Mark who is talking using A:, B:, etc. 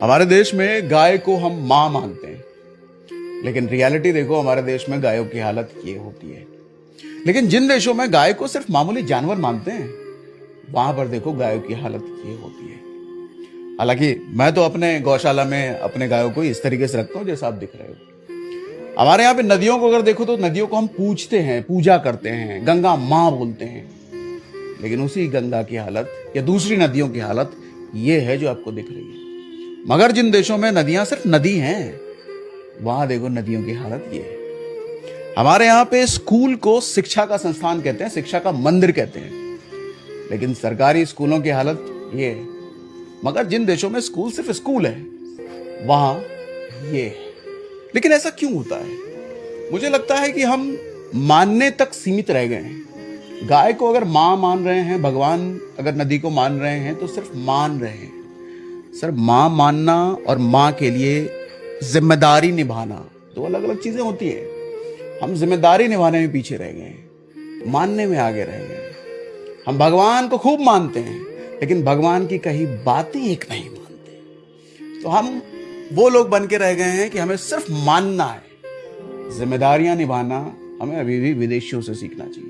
A: हमारे देश में गाय को हम मां मानते हैं, लेकिन रियलिटी देखो हमारे देश में गायों की हालत ये होती है। लेकिन जिन देशों में गाय को सिर्फ मामूली जानवर मानते हैं, वहां पर देखो गायों की हालत ये होती है। हालांकि मैं तो अपने गौशाला में अपने गायों को इस तरीके से रखता हूं जैसा आप दिख रहे हो। हमारे यहाँ पे नदियों को अगर देखो तो नदियों को हम पूजते हैं, पूजा करते हैं, गंगा मां बोलते हैं। लेकिन उसी गंगा की हालत या दूसरी नदियों की हालत ये है जो आपको दिख रही है। मगर जिन देशों में नदियां सिर्फ नदी हैं, वहां देखो नदियों की हालत ये है। हमारे यहाँ पे स्कूल को शिक्षा का संस्थान कहते हैं, शिक्षा का मंदिर कहते हैं, लेकिन सरकारी स्कूलों की हालत ये है। मगर जिन देशों में स्कूल सिर्फ स्कूल है, वहां ये है। लेकिन ऐसा क्यों होता है? मुझे लगता है कि हम मानने तक सीमित रह गए हैं। गाय को अगर मां मान रहे हैं, भगवान अगर नदी को मान रहे हैं, तो सिर्फ मान रहे हैं। सर, मां मानना और मां के लिए जिम्मेदारी निभाना दो अलग अलग चीजें होती है। हम जिम्मेदारी निभाने में पीछे रह गए हैं, मानने में आगे रह गए हैं। हम भगवान को खूब मानते हैं, लेकिन भगवान की कही बातें एक नहीं मानते। तो हम वो लोग बन के रह गए हैं कि हमें सिर्फ मानना है, जिम्मेदारियां निभाना हमें अभी भी विदेशियों से सीखना चाहिए।